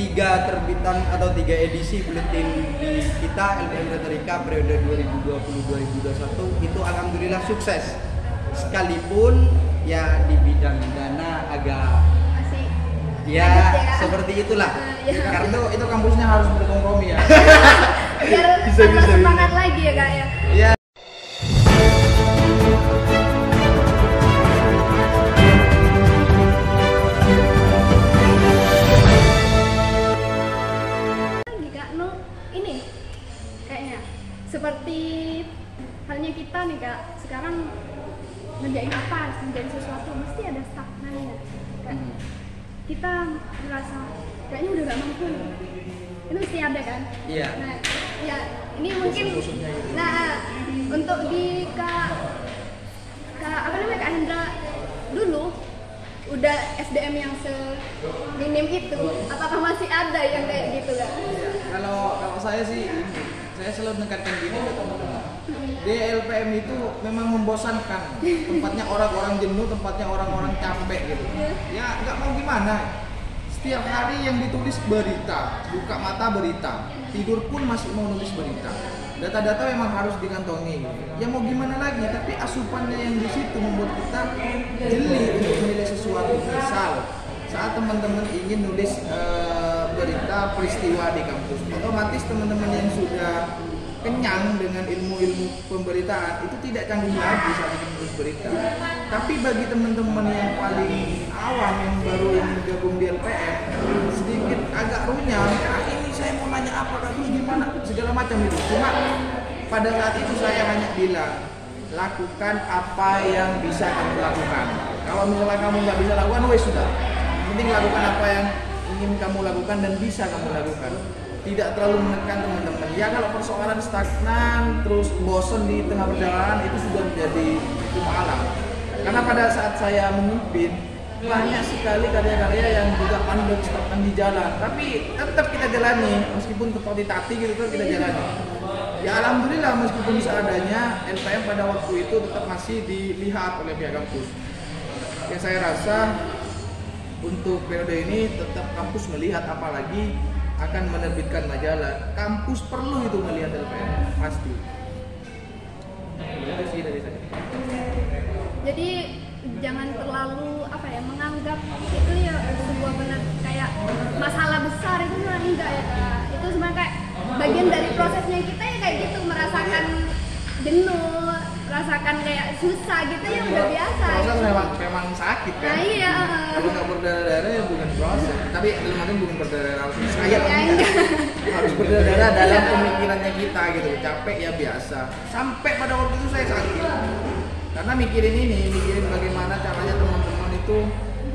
3 terbitan atau 3 edisi buletin di kita LPM Retorika periode 2020-2021 itu alhamdulillah sukses. Sekalipun ya di bidang dana agak Masih ya lanjut seperti itulah. Karena itu kampusnya harus berkompromi ya. biar Bisa, tambah bisa. semangat lagi ya kak ya. Ya. Lagi kak, ini kayaknya seperti halnya kita nih kak, sekarang ngerjain apa, ngerjain sesuatu mesti ada stagnannya. Kayak kita merasa kayaknya udah gak mampu nih. Itu mesti ada kan? Iya. Nah, ya ini mungkin Bosan-bosannya gitu. nah untuk di kak apa namanya kak Hendra dulu udah SDM yang seminim itu, apakah masih ada yang kayak gitu kak? Kalau saya sih ini, saya selalu menekankan gini ke teman-teman. Di LPM itu memang membosankan. Tempatnya orang-orang jenuh, tempatnya orang-orang capek gitu. Ya nggak mau gimana. Setiap hari yang ditulis berita, buka mata berita, tidur pun masih mau nulis berita. Data-data memang harus dikantongi. Ya mau gimana lagi, tapi asupannya yang di situ membuat kita jeli untuk menilai sesuatu. Misal, saat teman-teman ingin nulis berita peristiwa di kampus, otomatis teman-teman yang sudah kenyang dengan ilmu-ilmu pemberitaan itu tidak canggung lagi saat menulis berita. Tapi bagi teman-teman yang paling awam yang baru ingin gabung di LPM, sedikit agak runyam. Ini saya mau nanya apa, terus gimana, segala macam itu. Cuma pada saat itu saya hanya bilang, lakukan apa yang bisa kamu lakukan. Kalau misalnya kamu nggak bisa lakukan, wes sudah. Yang penting lakukan apa yang ingin kamu lakukan dan bisa kamu lakukan. Tidak terlalu menekan teman-teman. Ya kalau persoalan stagnan, terus bosan di tengah perjalanan itu sudah menjadi hukum alam. Karena pada saat saya memimpin banyak sekali karya-karya yang juga mandek stagnan di jalan. Tapi tetap kita jalani, meskipun tetap ditati gitu tetap kita jalani. Ya alhamdulillah meskipun seadanya LPM pada waktu itu tetap masih dilihat oleh pihak kampus. Ya saya rasa untuk periode ini tetap kampus melihat, apalagi akan menerbitkan majalah. Kampus perlu itu melihat LPM, pasti. Itu sih dari saya. Jadi jangan terlalu menganggap itu ya sebuah benar kayak masalah besar, itu mah enggak ya kak. Itu sebenarnya kayak bagian dari prosesnya kita ya kayak gitu, merasakan jenuh, merasakan kayak susah gitu ya udah biasa. Proses gitu. memang sakit kan. Nah iya. Kalau nggak berdarah-darah ya bukan proses. Tapi dalam arti bukan berdarah langsung saya enggak. harus berdarah dalam pemikirannya kita gitu. Capek ya biasa. Sampai pada waktu itu saya sakit. Karena mikirin bagaimana caranya teman-teman itu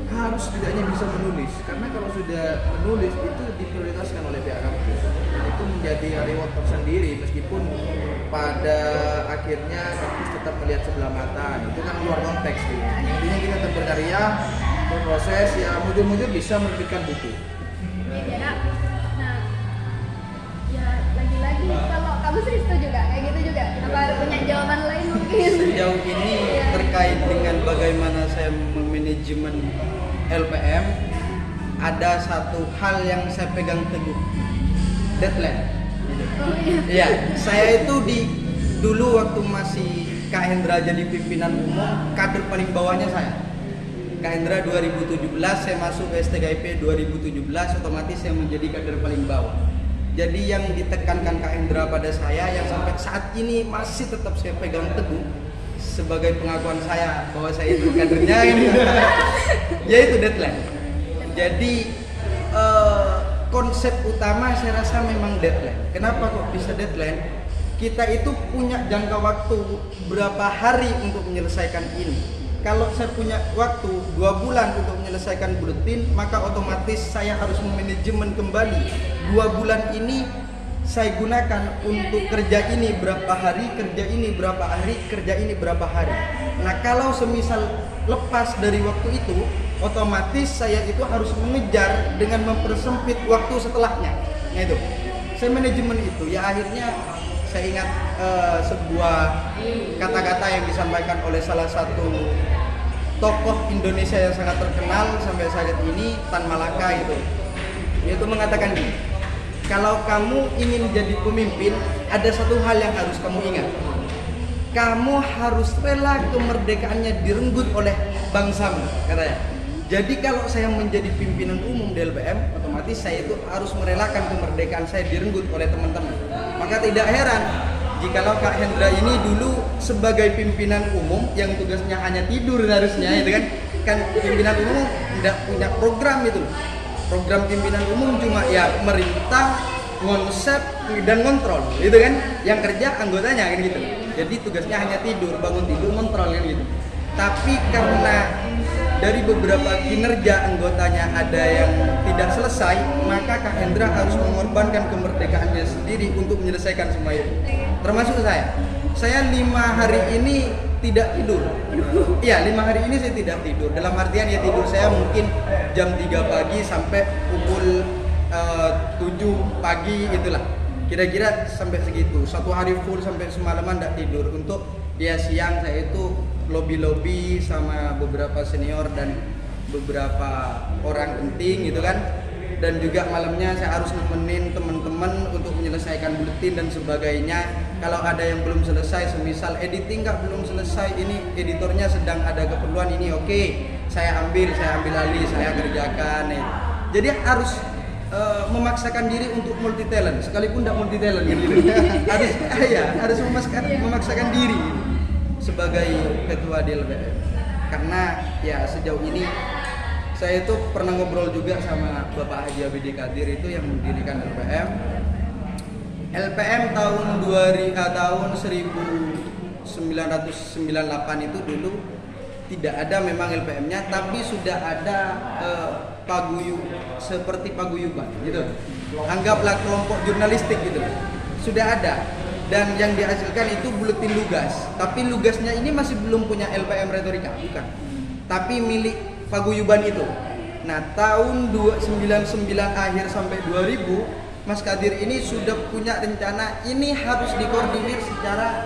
harus setidaknya bisa menulis. Karena kalau sudah menulis itu diprioritaskan oleh pihak kampus. Dan itu menjadi reward tersendiri meskipun pada akhirnya kampus tetap melihat sebelah mata. Itu kan luar konteks gitu. Intinya kita tetap berkarya, berproses, ya mujur-mujur bisa menerbitkan buku. Ya kak. Nah, ya lagi-lagi kalau kamu sih setuju kak kayak gitu juga? Apa punya jawaban lain mungkin? Sejauh ini terkait dengan bagaimana saya memanajemen LPM, ada satu hal yang saya pegang teguh, deadline. Oh iya. Iya, saya itu dulu waktu masih Kak Hendra jadi pimpinan umum, kader paling bawahnya saya. Kak Hendra 2017, saya masuk ke STKIP 2017, otomatis saya menjadi kader paling bawah. Jadi yang ditekankan Kak Hendra pada saya yang sampai saat ini masih tetap saya pegang teguh sebagai pengakuan saya bahwa saya itu kadernya ini, yaitu deadline. Jadi konsep utama saya rasa memang deadline. Kenapa kok bisa deadline? Kita itu punya jangka waktu berapa hari untuk menyelesaikan ini. Kalau saya punya waktu 2 bulan untuk menyelesaikan buletin, maka otomatis saya harus memanajemen kembali 2 bulan ini saya gunakan untuk kerja ini berapa hari, kerja ini berapa hari, kerja ini berapa hari. Nah kalau semisal lepas dari waktu itu, otomatis saya itu harus mengejar dengan mempersempit waktu setelahnya. Nah itu, saya manajemen itu. Ya akhirnya saya ingat sebuah kata-kata yang disampaikan oleh salah satu tokoh Indonesia yang sangat terkenal sampai saat ini, Tan Malaka itu. yaitu mengatakan gini, kalau kamu ingin jadi pemimpin, ada satu hal yang harus kamu ingat. Kamu harus rela kemerdekaannya direnggut oleh bangsamu, katanya. Jadi kalau saya menjadi pimpinan umum di LPM, otomatis saya itu harus merelakan kemerdekaan saya direnggut oleh teman-teman. Maka tidak heran jikalau Kak Hendra ini dulu sebagai pimpinan umum yang tugasnya hanya tidur harusnya, itu kan pimpinan umum tidak punya program itu. Program pimpinan umum cuma ya merintah, konsep dan kontrol, gitu kan? Yang kerja anggotanya kan gitu. Jadi tugasnya hanya tidur, bangun tidur, kontrol kan gitu. Tapi karena dari beberapa kinerja anggotanya ada yang tidak selesai, maka Kak Hendra harus mengorbankan kemerdekaannya sendiri untuk menyelesaikan semua itu. Termasuk saya. Saya 5 hari ini tidak tidur. Iya, 5 hari ini saya tidak tidur. Dalam artian ya tidur saya mungkin jam 3 pagi sampai pukul 7 pagi itulah. Kira-kira sampai segitu. Satu hari full sampai semalaman tidak tidur. Untuk ya siang saya itu lobby-lobby sama beberapa senior dan beberapa orang penting gitu kan. Dan juga malamnya saya harus nemenin teman-teman untuk menyelesaikan buletin dan sebagainya. Kalau ada yang belum selesai, semisal editing belum selesai, ini editornya sedang ada keperluan ini, oke, saya ambil alih, saya kerjakan. Jadi harus memaksakan diri untuk multi talent, sekalipun tidak multi talent gitu. harus memaksakan diri sebagai ketua di LPM. Karena ya sejauh ini saya itu pernah ngobrol juga sama Bapak Haji Abidi Kadir itu yang mendirikan LPM. LPM tahun 1998 itu dulu tidak ada memang LPM-nya, tapi sudah ada seperti paguyuban gitu. Anggaplah kelompok jurnalistik gitu. Sudah ada. Dan yang dihasilkan itu buletin lugas. Tapi lugasnya ini masih belum punya LPM Retorika, bukan. Tapi milik paguyuban itu. Nah, tahun 99 akhir sampai 2000, Mas Kadir ini sudah punya rencana ini harus dikoordinir secara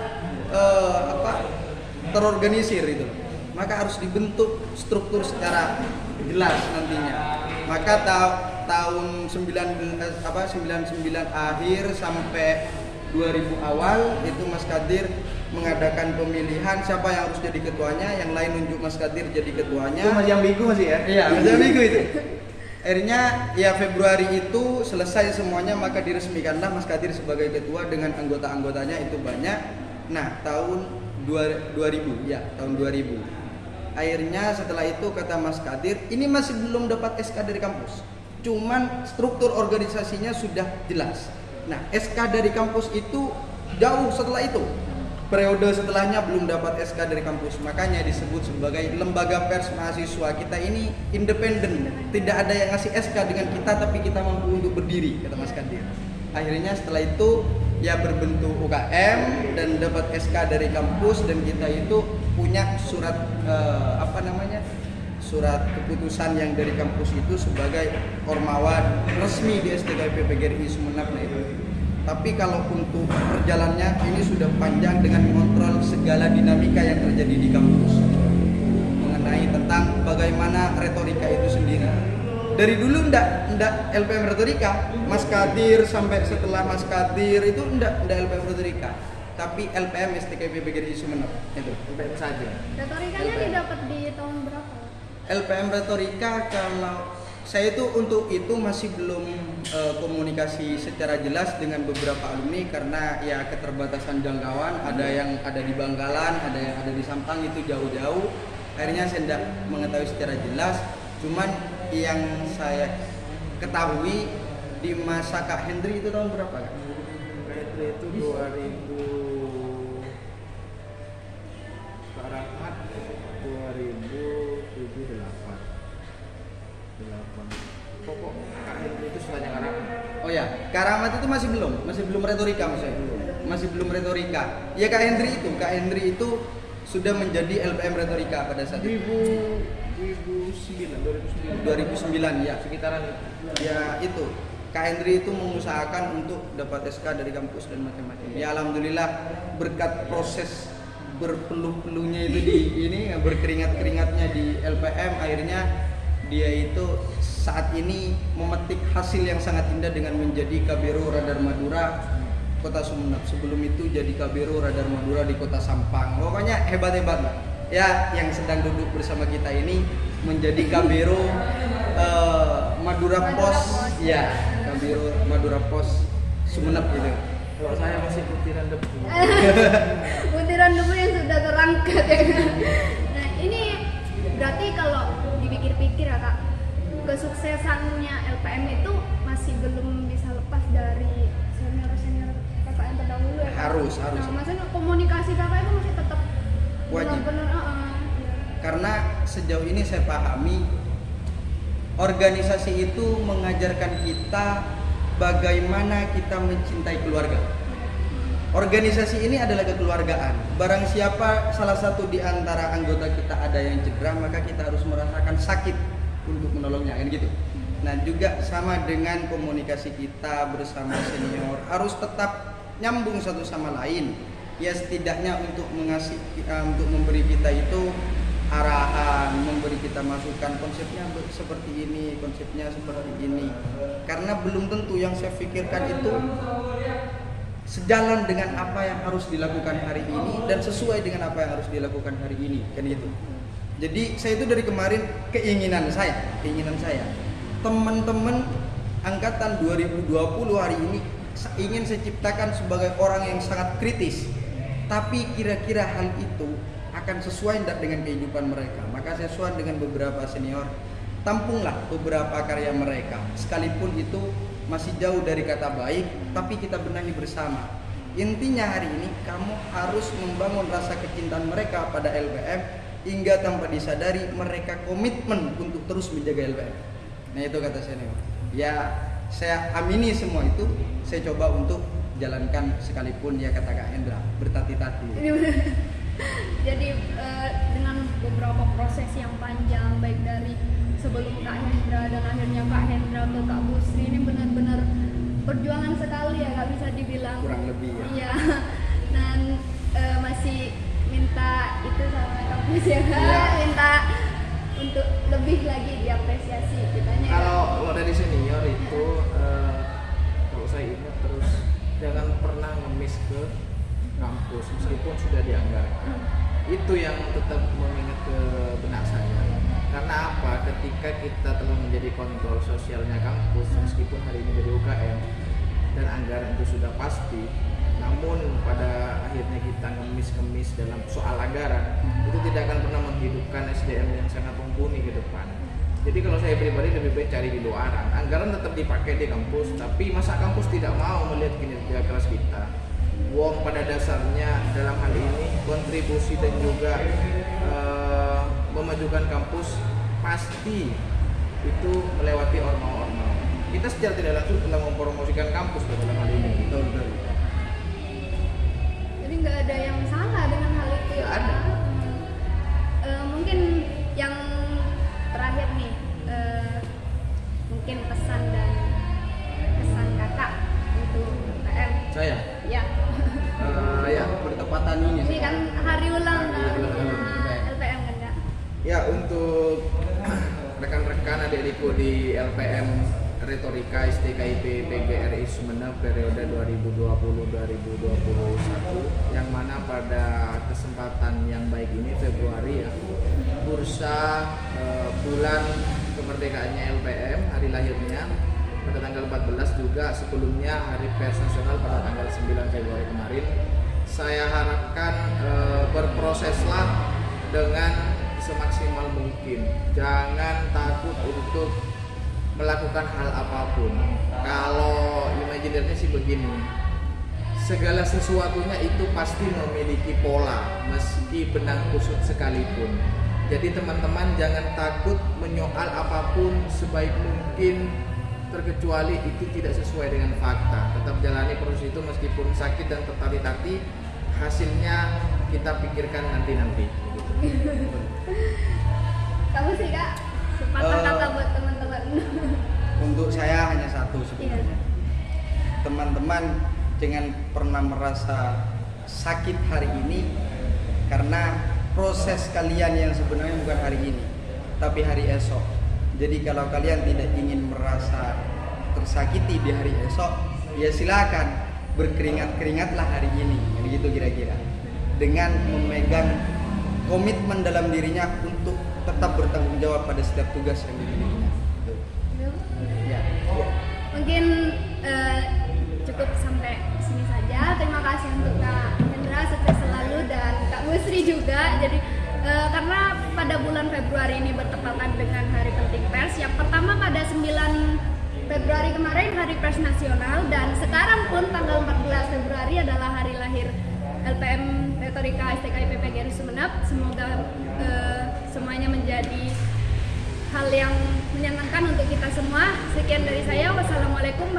terorganisir itu. Maka harus dibentuk struktur secara jelas nantinya. Maka tahun 99 akhir sampai 2000 awal itu Mas Kadir mengadakan pemilihan siapa yang harus jadi ketuanya, yang lain nunjuk Mas Kadir jadi ketuanya. Itu masih ambigu masih ya? Iya, masih ambigu itu. Akhirnya ya Februari itu selesai semuanya, maka diresmikanlah Mas Kadir sebagai ketua dengan anggota-anggotanya itu banyak. Nah, tahun 2000 ya, tahun 2000. Akhirnya setelah itu kata Mas Kadir, ini masih belum dapat SK dari kampus. Cuman struktur organisasinya sudah jelas. Nah, SK dari kampus itu jauh setelah itu. Periode setelahnya belum dapat SK dari kampus. Makanya disebut sebagai lembaga pers mahasiswa. Kita ini independen. Tidak ada yang ngasih SK dengan kita, tapi kita mampu untuk berdiri, kata Mas Kadir. Akhirnya setelah itu ya berbentuk UKM dan dapat SK dari kampus, dan kita itu punya surat surat keputusan yang dari kampus itu sebagai ormawa resmi di STKIP PGRI Sumeneb. Nah itu. Tapi kalau untuk perjalanannya ini sudah panjang dengan mengontrol segala dinamika yang terjadi di kampus mengenai tentang bagaimana retorika itu sendiri. Dari dulu ndak LPM Retorika, Mas Kadir sampai setelah Mas Kadir itu ndak LPM Retorika, tapi LPM STKIP PGRI Sumeneb itu LPM saja. Retorikanya didapat di tahun berapa? LPM Retorika kalau saya itu untuk itu masih belum komunikasi secara jelas dengan beberapa alumni karena ya keterbatasan jangkauan, ada yang ada di Bangkalan, ada yang ada di Sampang, itu jauh-jauh. Akhirnya saya tidak mengetahui secara jelas. Cuman yang saya ketahui di masa Kak Hendri itu tahun berapa Kak? Kak Hendri itu 2000, Kak Rahmat 2007 8. Pokok Kak Hendri itu setelahnya Kak Rahmat. Oh ya, Kak Rahmat itu masih belum retorika maksudnya. Masih belum retorika. Ya Kak Hendri itu sudah menjadi LPM Retorika pada saat itu. 2009 ya, sekitaran ya itu. Kak Hendri itu mengusahakan untuk dapat SK dari kampus dan macam-macam. Ya alhamdulillah berkat proses berpeluh-peluhnya itu di ini, berkeringat-keringatnya di LPM, akhirnya dia itu saat ini memetik hasil yang sangat indah dengan menjadi Kabiro Radar Madura Kota Sumeneb. Sebelum itu jadi Kabiro Radar Madura di Kota Sampang. Pokoknya hebat-hebat lah. Ya, yang sedang duduk bersama kita ini menjadi Kabiro Madura Pos. Ya, Kabiro Madura Pos Sumeneb gitu. Kalau saya masih butiran debu. Butiran debu yang sudah terangkat ya kan. Nah ini berarti kalau dipikir-pikir ya kak, kesuksesannya LPM itu masih belum bisa lepas dari senior-senior kakak yang terdahulu ya kak? Harus. Nah maksudnya komunikasi kakak itu masih tetap Wajib. benar-benar Karena sejauh ini saya pahami organisasi itu mengajarkan kita bagaimana kita mencintai keluarga. Organisasi ini adalah kekeluargaan. Barang siapa salah satu di antara anggota kita ada yang cedera, maka kita harus merasakan sakit untuk menolongnya, kan gitu. Nah, juga sama dengan komunikasi kita bersama senior, harus tetap nyambung satu sama lain. Ya setidaknya untuk untuk memberi kita itu arahan, memberi kita masukan, konsepnya seperti ini, konsepnya seperti ini. Karena belum tentu yang saya pikirkan itu sejalan dengan apa yang harus dilakukan hari ini dan sesuai dengan apa yang harus dilakukan hari ini, kan gitu. Jadi saya itu dari kemarin keinginan saya teman-teman angkatan 2020 hari ini ingin saya ciptakan sebagai orang yang sangat kritis. Tapi kira-kira hal itu akan sesuai tidak dengan kehidupan mereka. Maka saya sesuai dengan beberapa senior, tampunglah beberapa karya mereka. Sekalipun itu masih jauh dari kata baik, tapi kita benahi bersama. Intinya hari ini kamu harus membangun rasa kecintaan mereka pada LPM hingga tanpa disadari mereka komitmen untuk terus menjaga LPM. Nah itu kata senior. Ya saya amini semua itu, saya coba untuk jalankan sekalipun ya kata Kak Hendra bertati-tati. Jadi dengan beberapa proses yang panjang baik dari sebelum Kak Hendra dan akhirnya Kak Hendra ke Kak Busri, ini benar-benar perjuangan sekali ya, nggak bisa dibilang. Kurang lebih ya. Iya. Dan masih minta itu sama Kak Busri ya, Iya. minta untuk lebih lagi diapresiasi kitanya. Kalau dari senior itu kalau saya ingat terus jangan pernah ngemis ke kampus meskipun sudah dianggarkan. Itu yang tetap mengingat ke benak saya. Karena apa? Ketika kita telah menjadi kontrol sosialnya kampus, meskipun hari ini jadi UKM dan anggaran itu sudah pasti, namun pada akhirnya kita ngemis dalam soal anggaran, itu tidak akan pernah menghidupkan SDM yang sangat mumpuni ke depan. Jadi kalau saya pribadi lebih baik cari di luaran. Anggaran tetap dipakai di kampus, tapi masa kampus tidak mau melihat kinerja keras kita? Wong pada dasarnya dalam hal ini kontribusi dan juga memajukan kampus pasti itu melewati orma-orma. Kita secara tidak langsung telah mempromosikan kampus dalam hal ini. Betul. Jadi nggak ada yang salah dengan hal itu. Nggak ada. Mungkin yang terakhir nih, mungkin pesan kakak untuk PM. Saya Ya. Ya bertepatan ini. Ini kan hari ulang tahun Baik. LPM kan kak? ya untuk rekan-rekan adik-adikku di LPM Retorika STKIP PGRI Sumeneb periode 2020-2021 yang mana pada kesempatan yang baik ini Februari ya, bursa bulan kemerdekaannya LPM, hari lahirnya pada tanggal 14 juga, sebelumnya hari pers nasional pada tanggal 9 Februari kemarin. Saya harapkan berproseslah dengan semaksimal mungkin, jangan takut untuk melakukan hal apapun. Kalau imajinasinya sih begini, segala sesuatunya itu pasti memiliki pola meski benang kusut sekalipun. Jadi teman-teman jangan takut menyoal apapun sebaik mungkin, terkecuali itu tidak sesuai dengan fakta. Tetap jalani proses itu meskipun sakit dan tertati-tati, hasilnya kita pikirkan nanti-nanti. Kamu sih kak, sepatah kata buat teman-teman. Untuk saya hanya satu sebenarnya. Iya. Teman-teman jangan pernah merasa sakit hari ini karena proses kalian yang sebenarnya bukan hari ini, tapi hari esok. Jadi kalau kalian tidak ingin merasa tersakiti di hari esok, ya silakan berkeringat-keringatlah hari ini, begitu kira-kira. Dengan memegang komitmen dalam dirinya untuk tetap bertanggung jawab pada setiap tugas yang dimilikinya. Ya. Mungkin cukup sampai sini saja. Terima kasih untuk Kak Hendra, sukses selalu, dan Kak Musri juga. Jadi karena pada bulan Februari ini bertepatan dengan Hari Penting Pers. Yang pertama pada 9 Februari kemarin Hari Pers Nasional, dan sekarang pun tanggal 14 Februari adalah hari lahir LPM Retorika STKIP PGRI Sumeneb. Semoga semuanya menjadi hal yang menyenangkan untuk kita semua. Sekian dari saya. Wassalamualaikum